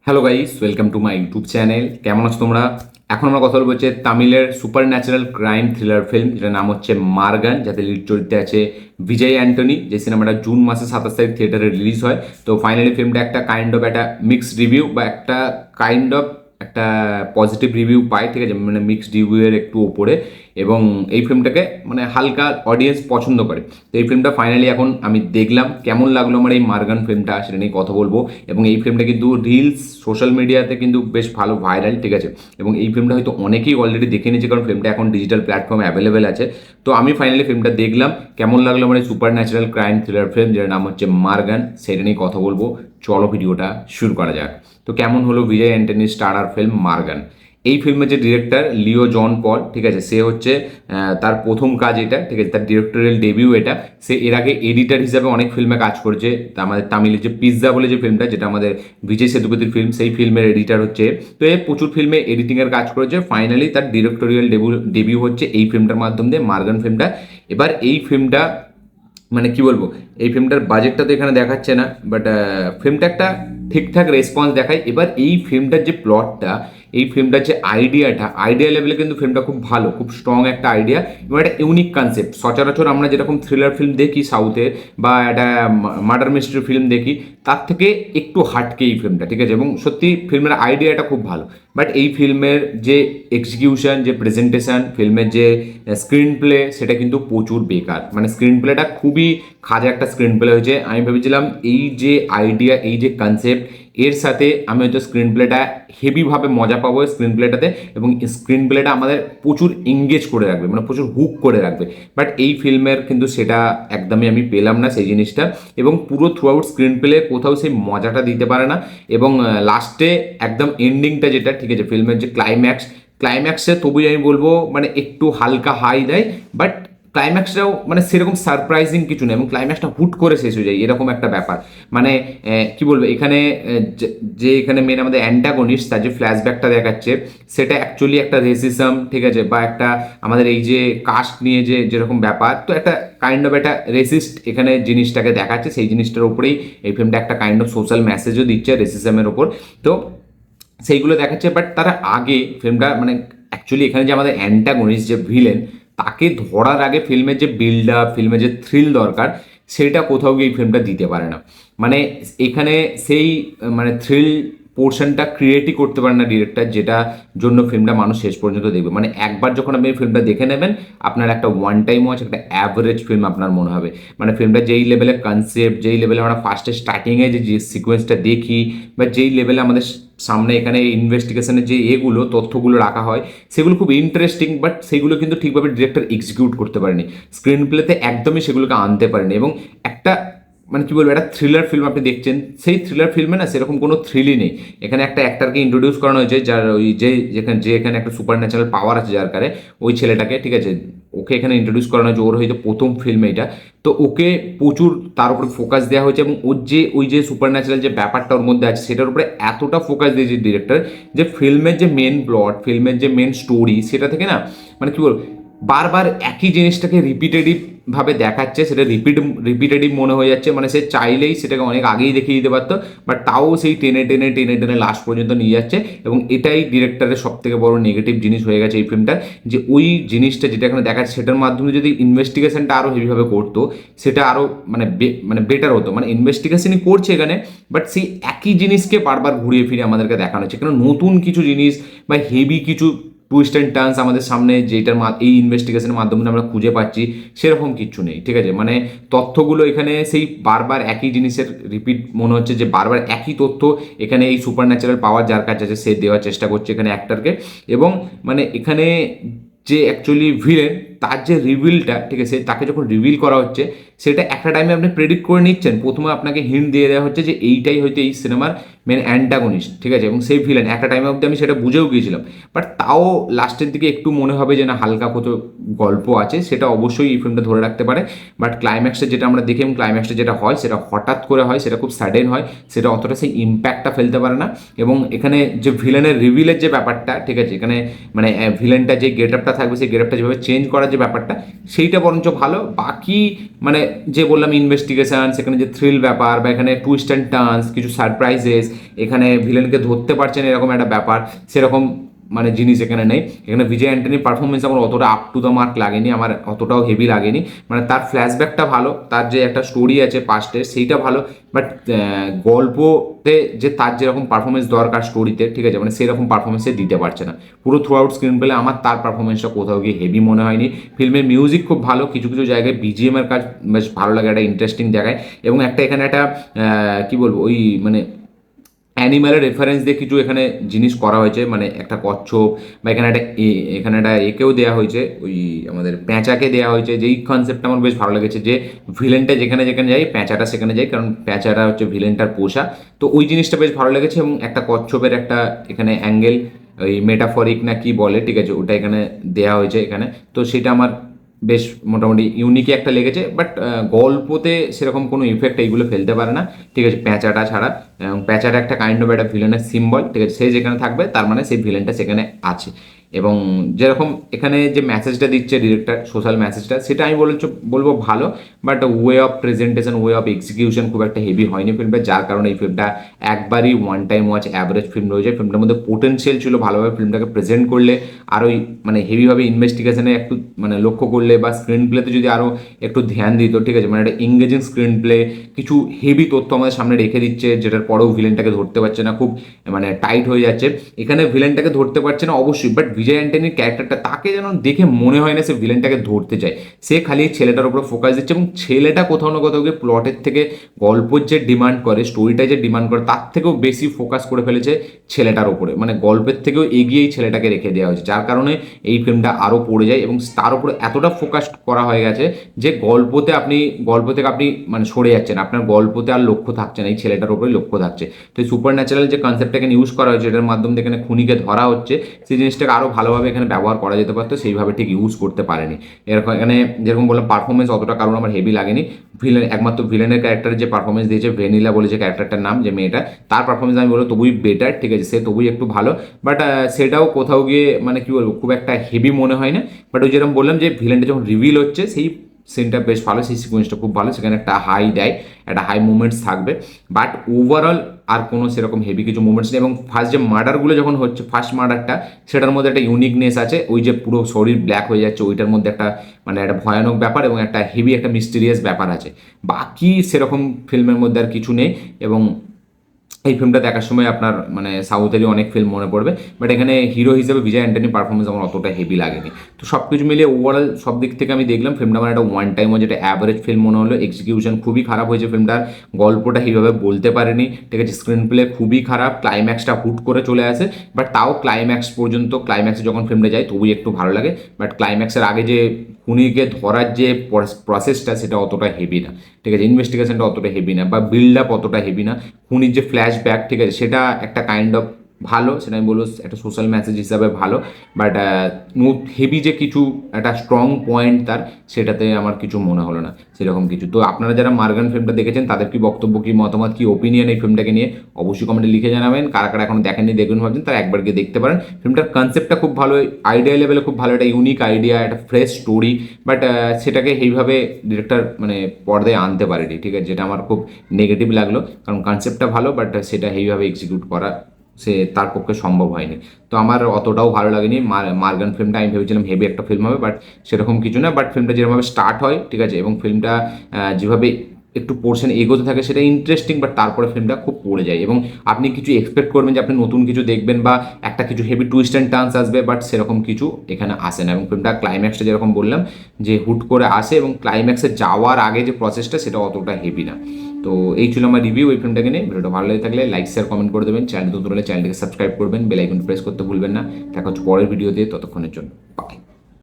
Hello guys, welcome to my YouTube channel. কেমন আছো তোমরা? এখন আমরা কথা বলবো হচ্ছে তামিলের supernatural crime thriller film, যেটার নাম হচ্ছে মার্গান, যাতে লিড চরিত্রে আছে বিজয় অ্যান্টনি। যে সিনেমাটা জুন মাসে 27 তারিখ থিয়েটারে রিলিজ হয়। তো ফাইনালি ফিল্মটা একটা কাইন্ড অফ একটা মিক্সড রিভিউ বা একটা কাইন্ড অফ একটা পজিটিভ রিভিউ পায়, ঠিক আছে, মানে মিক্সড রিভিউয়ের একটু ওপরে। এবং এই ফিল্মটাকে মানে হালকা অডিয়েন্স পছন্দ করে। তো এই ফিল্মটা ফাইনালি এখন আমি দেখলাম, কেমন লাগলো আমার এই মার্গান ফিল্মটা সেটা নিয়ে কথা বলবো। এবং এই ফিল্মটা কিন্তু রিলস সোশ্যাল মিডিয়াতে কিন্তু বেশ ভালো ভাইরাল, ঠিক আছে। এবং এই ফিল্মটা হয়তো অনেকেই অলরেডি দেখে নিয়েছে, কারণ ফিল্মটা এখন ডিজিটাল প্ল্যাটফর্মে অ্যাভেলেবেল আছে। তো আমি ফাইনালি ফিল্মটা দেখলাম, কেমন লাগলো আমার এই super natural crime thriller film যেটার নাম হচ্ছে মার্গান, সেটা নিয়ে কথা বলবো। চলো ভিডিওটা শুরু করা যাক। তো কেমন হলো বিজয় অ্যান্টনির স্টারার ফিল্ম মার্গান। এই ফিল্মের যে ডিরেক্টর লিও জন পল, ঠিক আছে, সে হচ্ছে তার প্রথম কাজ এটা, ঠিক আছে, তার ডিরেক্টরিয়াল ডেবিউ এটা। সে এর আগে এডিটার হিসাবে অনেক ফিল্মে কাজ করেছে। তা আমাদের তামিলের যে পিৎজা বলে যে ফিল্মটা, যেটা আমাদের বিজয় সেতুপতির ফিল্ম, সেই ফিল্মের এডিটার হচ্ছে। তো এ প্রচুর ফিল্মে এডিটিংয়ের কাজ করেছে। ফাইনালি তার ডিরেক্টরিয়াল ডেবিউ হচ্ছে এই ফিল্মটার মাধ্যম দিয়ে, মার্গান ফিল্মটা। এবার এই ফিল্মটা মানে কি বলবো, এই ফিল্মটার বাজেটটা তো এখানে দেখাচ্ছে না, বাট ফিল্মটা একটা ঠিকঠাক রেসপন্স দেখায়। এবার এই ফিল্মটার যে প্লটটা, এই ফিল্মটার যে আইডিয়া লেভেলে কিন্তু ফিল্মটা খুব ভালো, খুব স্ট্রং একটা আইডিয়া এবং একটা ইউনিক কনসেপ্ট। সচরাচর আমরা যেরকম থ্রিলার ফিল্ম দেখি সাউথের বা একটা মার্ডার মিস্ট্রি ফিল্ম দেখি, তার থেকে একটু হাটকে এই ফিল্মটা, ঠিক আছে। এবং সত্যি ফিল্মের আইডিয়াটা খুব ভালো, বাট এই ফিল্মের যে এক্সিকিউশন, যে প্রেজেন্টেশন, ফিল্মের যে স্ক্রিন প্লে, সেটা কিন্তু প্রচুর বেকার। মানে স্ক্রিন প্লেটা খুবই খাজা একটা স্ক্রিন প্লে হয়েছে। আমি ভেবেছিলাম এই যে আইডিয়া, এই যে কনসেপ্ট, এর সাথে আমি হয়তো স্ক্রিন প্লেটা হেভিভাবে মজা পাবো স্ক্রিন প্লেটাতে, এবং স্ক্রিন প্লেটা আমাদের প্রচুর এঙ্গেজ করে রাখবে, মানে প্রচুর হুক করে রাখবে। বাট এই ফিল্মের কিন্তু সেটা একদমই আমি পেলাম না সেই জিনিসটা। এবং পুরো থ্রু আউট স্ক্রিন প্লে কোথাও সেই মজাটা দিতে পারে না। এবং লাস্টে একদম এন্ডিংটা যেটা, ঠিক আছে, ফিল্মের যে ক্লাইম্যাক্সে তবুই আমি বলবো মানে একটু হালকা হাই দেয়। বাট ক্লাইম্যাক্সটাও মানে সেরকম সারপ্রাইজিং কিছু নেই, এবং ক্লাইম্যাক্সটা হুট করে শেষ হয়ে যায়, এরকম একটা ব্যাপার। মানে কি বলবো, এখানে যে এখানে মেন আমাদের অ্যান্টাগনিস্ট, তার যে ফ্ল্যাশব্যাকটা দেখাচ্ছে, সেটা অ্যাকচুয়ালি একটা রেসিজম, ঠিক আছে, বা একটা আমাদের এই যে কাস্ট নিয়ে যে যেরকম ব্যাপার, তো একটা কাইন্ড অফ একটা রেসিস্ট এখানে জিনিসটাকে দেখাচ্ছে। সেই জিনিসটার উপরেই এই ফিল্মটা একটা কাইন্ড অফ সোশ্যাল মেসেজও দিচ্ছে রেসিজমের ওপর। তো সেইগুলো দেখাচ্ছে। বাট তার আগে ফিল্মটা মানে অ্যাকচুয়ালি এখানে যে আমাদের অ্যান্টাগনিস্ট, যে ভিলেন, তাকে ধরার আগে ফিল্মের যে বিল্ড আপ, ফিল্মের যে থ্রিল দরকার, সেটা কোথাও গিয়ে এই ফিল্মটা দিতে পারে না। মানে এখানে সেই মানে থ্রিল পোর্শনটা ক্রিয়েটই করতে পারে না ডিরেক্টর, যেটা জন্য ফিল্মটা মানুষ শেষ পর্যন্ত দেখবে। মানে একবার যখন আপনি ফিল্মটা দেখে নেবেন, আপনার একটা ওয়ান টাইম ওয়াচ, একটা অ্যাভারেজ ফিল্ম আপনার মনে হবে। মানে ফিল্মটা যেই লেভেলের কনসেপ্ট, যেই লেভেলে আমরা ফার্স্টে স্টার্টিংয়ে যে সিকোয়েন্সটা দেখি, বা যেই লেভেলে আমাদের সামনে এখানে ইনভেস্টিগেশনের যে এগুলো তথ্যগুলো রাখা হয়, সেগুলো খুব ইন্টারেস্টিং। বাট সেগুলো কিন্তু ঠিকভাবে ডিরেক্টর এক্সিকিউট করতে পারেনি, স্ক্রিন প্লেতে একদমই সেগুলোকে আনতে পারেনি। এবং একটা মানে কি বলবো, একটা থ্রিলার ফিল্ম আপনি দেখছেন, সেই থ্রিলার ফিল্মে না সেরকম কোনো থ্রিলই নেই। এখানে একটা অ্যাক্টারকে ইন্ট্রোডিউস করানো হয়েছে, যার ওই যে এখানে একটা সুপার ন্যাচারাল পাওয়ার আছে যার কারে, ওই ছেলেটাকে, ঠিক আছে, ওকে এখানে ইন্ট্রোডিউস করানো হয়েছে। ওর হয়তো প্রথম ফিল্ম এটা। তো ওকে প্রচুর তার উপরে ফোকাস দেওয়া হয়েছে, এবং ওর যে ওই যে সুপার ন্যাচারাল যে ব্যাপারটা ওর মধ্যে আছে, সেটার উপরে এতটা ফোকাস দিয়েছে ডিরেক্টর, যে ফিল্মের যে মেন প্লট, ফিল্মের যে মেন স্টোরি, সেটা থেকে না মানে কি বলবো, বারবার একই জিনিসটাকে রিপিটেটিভ ভাবে দেখাচ্ছে। সেটা রিপিটেটিভ মনে হয়ে যাচ্ছে। মানে সে চাইলেই সেটাকে অনেক আগেই দেখিয়ে দিতে পারতো, বাট তাও সেই টেনে লাস্ট পর্যন্ত নিয়ে যাচ্ছে। এবং এটাই ডিরেক্টরের সব থেকে বড় নেগেটিভ জিনিস হয়ে গেছে এই ফিল্মটা, যে ওই জিনিসটা যেটা এখানে দেখাচ্ছে, সেটার মাধ্যমে যদি ইনভেস্টিগেশনটা আরও হেভিভাবে করতো, সেটা আরও মানে বেটার হতো। মানে ইনভেস্টিগেশনই করছে এখানে, বাট সেই একই জিনিসকে বারবার ঘুরিয়ে ফিরে আমাদেরকে দেখানো হচ্ছে। কেন নতুন কিছু জিনিস বা হেভি কিছু টুইস্ট অ্যান্ড টার্নস আমাদের সামনে যেটার এই ইনভেস্টিগেশনের মাধ্যমে আমরা খুঁজে পাচ্ছি, সেরকম কিচ্ছু নেই, ঠিক আছে। মানে তথ্যগুলো এখানে সেই বারবার একই জিনিসের রিপিট মনে হচ্ছে, যে বারবার একই তথ্য এখানে এই সুপার ন্যাচারাল পাওয়ার যার কাছে আছে সে দেওয়ার চেষ্টা করছে এখানে অ্যাক্টরকে। এবং মানে এখানে যে অ্যাকচুয়ালি ভিলেন, তার যে রিভিলটা, ঠিক আছে, তাকে যখন রিভিল করা হচ্ছে, সেটা একটা টাইমে আপনি প্রেডিক্ট করে নিচ্ছেন। প্রথমে আপনাকে হিন্ট দিয়ে দেওয়া হচ্ছে যে এইটাই হয়তো এই সিনেমার মেন অ্যান্টাগনিস্ট, ঠিক আছে, এবং সেই ভিলেন একটা টাইমে অবধি আমি সেটা বুঝেও গিয়েছিলাম। বাট তাও লাস্টের দিকে একটু মনে হবে যে না, হালকা কোথাও গল্প আছে, সেটা অবশ্যই এই ফিল্মটা ধরে রাখতে পারে। বাট ক্লাইম্যাক্সে যেটা আমরা দেখি, এবং ক্লাইম্যাক্সে যেটা হয়, সেটা হঠাৎ করে হয়, সেটা খুব সাডেন হয়, সেটা অতটা সেই ইম্প্যাক্টটা ফেলতে পারে না। এবং এখানে যে ভিলেনের রিভিলের যে ব্যাপারটা, ঠিক আছে, এখানে মানে ভিলেনটা যে গেট আপটা থাকবে, সেই গেট আপটা যেভাবে চেঞ্জ করার যে যে ব্যাপারটা সেইটা বরঞ্চ ভালো। বাকি মানে যে বললাম ইনভেস্টিগেশন, সেখানে যে থ্রিল ব্যাপার বা এখানে টুইস্ট অ্যান্ড টার্নস, কিছু সারপ্রাইজেস, এখানে ভিলেনকে ধরতে পারছেন এরকম একটা ব্যাপার, সেরকম মানে জিনিস এখানে নেই। এখানে বিজয় অ্যান্টনির পারফরমেন্স আমার অতটা আপ টু দ্য মার্ক লাগেনি, আমার অতটাও হেভি লাগেনি। মানে তার ফ্ল্যাশব্যাকটা ভালো, তার যে একটা স্টোরি আছে পাস্টের সেইটা ভালো, বাট গল্পতে যে তার যেরকম পারফরমেন্স দরকার স্টোরিতে, ঠিক আছে, মানে সেরকম পারফরমেন্সে দিতে পারছে না। পুরো থ্রু আউট স্ক্রিন পেলে আমার তার পারফরমেন্সটা কোথাও গিয়ে হেভি মনে হয়নি। ফিল্মের মিউজিক খুব ভালো, কিছু কিছু জায়গায় বিজিএম এর কাজ বেশ ভালো লাগে, একটা ইন্টারেস্টিং জায়গায়। এবং একটা এখানে একটা কি বলবো, ওই মানে অ্যানিম্যালের রেফারেন্স দিয়ে কিছু এখানে জিনিস করা হয়েছে, মানে একটা কচ্ছপ বা এখানে একটা একেও দেওয়া হয়েছে, ওই আমাদের প্যাঁচাকে দেওয়া হয়েছে, যেই কনসেপ্টটা আমার বেশ ভালো লেগেছে, যে ভিলেনটা যেখানে যেখানে যায় প্যাঁচাটা সেখানে যায়, কারণ প্যাঁচাটা হচ্ছে ভিলেনটার পোষা। তো ওই জিনিসটা বেশ ভালো লেগেছে। এবং একটা কচ্ছপের একটা এখানে অ্যাঙ্গেল, ওই মেটাফরিক না কি বলে, ঠিক আছে, ওটা এখানে দেওয়া হয়েছে এখানে। তো সেটা আমার বেশ মোটামুটি ইউনিকই একটা লেগেছে। বাট গল্পতে সেরকম কোনো ইফেক্ট এইগুলো ফেলতে পারে না, ঠিক আছে, প্যাঁচাটা ছাড়া। এবং প্যাঁচাটা একটা কাইন্ড অফ একটা ভিলেনের সিম্বল, ঠিক আছে, সে যেখানে থাকবে তার মানে সেই ভিলেনটা সেখানে আছে। এবং যেরকম এখানে যে মেসেজটা দিচ্ছে ডিরেক্টর, সোশ্যাল মেসেজটা, সেটা আমি বলবো ভালো। But way of presentation, way of execution খুব একটা হেভি হয়নি ফিল্মটা, যার কারণে এই ফিল্মটা একবারই one time watch average film রয়েছে। ফিল্মটার মধ্যে পোটেনশিয়াল ছিল ভালোভাবে ফিল্মটাকে প্রেজেন্ট করলে, আরও মানে হেভিভাবে ইনভেস্টিগেশনে একটু মানে লক্ষ্য করলে, বা স্ক্রিন প্লেতে যদি আরও একটু ধ্যান দিত, ঠিক আছে, মানে একটা এঙ্গেজিং স্ক্রিন প্লে, কিছু হেভি তথ্য আমাদের সামনে রেখে দিচ্ছে, যেটার পরেও ভিলেনটাকে ধরতে পারছে না, খুব মানে টাইট হয়ে যাচ্ছে। এখানে ভিলেনটাকে ধরতে পারছে না অবশ্যই, বাট বিজয় অ্যান্টনির ক্যারেক্টারটা, তাকে যেন দেখে মনে হয় না সে ভিলেনটাকে ধরতে চায়, সে খালি ছেলেটার উপর ফোকাস দিচ্ছে। এবং ছেলেটা কোথাও না কোথাও গিয়ে প্লটের থেকে, গল্পের যে ডিমান্ড করে, স্টোরিটা যে ডিমান্ড করে, তার থেকেও বেশি ফোকাস করে ফেলেছে ছেলেটার উপরে, মানে গল্পের থেকেও এগিয়েই ছেলেটাকে রেখে দেওয়া হয়েছে, যার কারণে এই ফিল্মটা আরও পড়ে যায়। এবং তার উপরে এতটা ফোকাস করা হয়ে গেছে যে গল্প থেকে আপনি মানে সরে যাচ্ছেন, আপনার গল্পতে আর লক্ষ্য থাকছে না, এই ছেলেটার উপরে লক্ষ্য থাকছে। তো এই সুপার ন্যাচারাল যে কনসেপ্টটা এখানে ইউজ করা হয়েছে, এটার মাধ্যমে এখানে খুনিকে ধরা হচ্ছে, সেই জিনিসটাকে আরও ভালোভাবে এখানে ব্যবহার করা যেতে পারতো, সেইভাবে ঠিক ইউজ করতে পারেনি। এরকম এখানে যেরকম বললাম পারফরমেন্স অতটা কারণ আমার হেভি লাগেনি। একমাত্র ভিলেনের ক্যারেক্টারের যে পারফরমেন্স দিয়েছে, ভেনিলা বলে যে ক্যারেক্টারটার নাম, যে মেয়েটা, তার পারফরমেন্স আমি বলবো তবুই বেটার, ঠিক আছে, সে তবুই একটু ভালো। বাট সেটাও কোথাও গিয়ে মানে কি বলবো, খুব একটা হেভি মনে হয় না। বাট ওই যেরকম বললাম যে ভিলেনটা যখন রিভিল হচ্ছে, সেই সিনটা বেশ ভালো, সেই সিকোয়েন্সটা খুব ভালো, সেখানে একটা হাই দেয়, একটা হাই মুভমেন্টস থাকবে। বাট ওভারঅল আর কোনো সেরকম হেভি কিছু মুভমেন্টস নেই। এবং ফার্স্ট যে মার্ডারগুলো যখন হচ্ছে, ফার্স্ট মার্ডারটা, সেটার মধ্যে একটা ইউনিকনেস আছে, ওই যে পুরো শরীর ব্ল্যাক হয়ে যাচ্ছে, ওইটার মধ্যে একটা মানে একটা ভয়ানক ব্যাপার এবং একটা হেভি একটা মিস্টিরিয়াস ব্যাপার আছে। বাকি সেরকম ফিল্মের মধ্যে আর কিছু নেই। এবং এই ফিল্মটা দেখার সময় আপনার মানে সাউথেরই অনেক ফিল্ম মনে পড়বে, বাট এখানে হিরো হিসেবে বিজয় অ্যান্টনি পারফরমেন্স আমার অতটা হেভি লাগেনি। তো সব কিছু মিলিয়ে ওভারঅল সব দিক থেকে আমি দেখলাম ফিল্মটা আমার একটা ওয়ান টাইম, যেটা অ্যাভারেজ ফিল্ম মনে হলো। এক্সিকিউশন খুবই খারাপ হয়েছে ফিল্মটার, গল্পটা সেইভাবে বলতে পারেনি, ঠিক আছে, স্ক্রিন প্লে খুবই খারাপ, ক্লাইম্যাক্সটা হুট করে চলে আসে। বাট তাও ক্লাইম্যাক্সে যখন ফিল্মটা যায় তবুই একটু ভালো লাগে। বাট ক্লাইম্যাক্সের আগে যে খুনিকে ধরার যে প্রসেসটা, সেটা অতটা হেভি না, ঠিক আছে, ইনভেস্টিগেশনটা অতটা হেভি না, বা বিল্ড আপ অতটা হেভি না। খুনির যে ফ্ল্যাশব্যাক, ঠিক আছে, সেটা একটা কাইন্ড অফ ভালো, সেটা আমি বলবো একটা সোশ্যাল মেসেজ হিসাবে ভালো। বাট হেভি যে কিছু একটা স্ট্রং পয়েন্ট তার, সেটাতে আমার কিছু মনে হলো না সেরকম কিছু। তো আপনারা যারা মার্গান ফিল্মটা দেখেছেন, তাদের কি বক্তব্য, কি মতামত, কি ওপিনিয়ন এই ফিল্মটাকে নিয়ে, অবশ্যই কমেন্টে লিখে জানাবেন। কারা কারা এখন দেখেননি, দেখবেন ভাবছেন, তারা একবার গিয়ে দেখতে পারেন। ফিল্মটার কনসেপ্টটা খুব ভালো, আইডিয়া লেভেলে খুব ভালো, একটা ইউনিক আইডিয়া, একটা ফ্রেশ স্টোরি। বাট সেটাকে এইভাবে ডিরেক্টর মানে পর্দায় আনতে পারেনি, ঠিক আছে, যেটা আমার খুব নেগেটিভ লাগলো। কারণ কনসেপ্টটা ভালো, বাট সেটা এইভাবে এক্সিকিউট করা তার পক্ষে সম্ভব হয়নি। তো আমার অতটাও ভালো লাগেনি মার্গান ফিল্মটা। আমি ভেবেছিলাম হেভি একটা ফিল্ম হবে, বাট সেরকম কিছু না। বাট ফিল্মটা যেভাবে স্টার্ট হয়, ঠিক আছে, এবং ফিল্মটা যেভাবে একটু পোর্শন এগোতে থাকে, সেটা ইন্টারেস্টিং, বাট তারপরে ফিল্মটা খুব পড়ে যায়। এবং আপনি কিছু এক্সপেক্ট করবেন যে আপনি নতুন কিছু দেখবেন, বা একটা কিছু হেভি টুইস্ট অ্যান্ড টার্নস আসবে, বাট সেরকম কিছু এখানে আসে না। এবং ফিল্মটা ক্লাইম্যাক্সটা যেরকম বললাম যে হুট করে আসে, এবং ক্লাইম্যাক্সে যাওয়ার আগে যে প্রসেসটা, সেটা অতটা হেভি না। তো এই ছিল আমার রিভিউ এই ফিল্মটাকে নিয়ে। ভিডিওটা ভালো লাগে থাকলে লাইক শেয়ার কমেন্ট করে দেবেন, চ্যানেল নতুন হলে চ্যানেলটিকে সাবস্ক্রাইব করবেন, বেল আইকন প্রেস করতে ভুলবেন না। দেখা হচ্ছে পরের ভিডিও দিয়ে, ততক্ষণের জন্য বাই।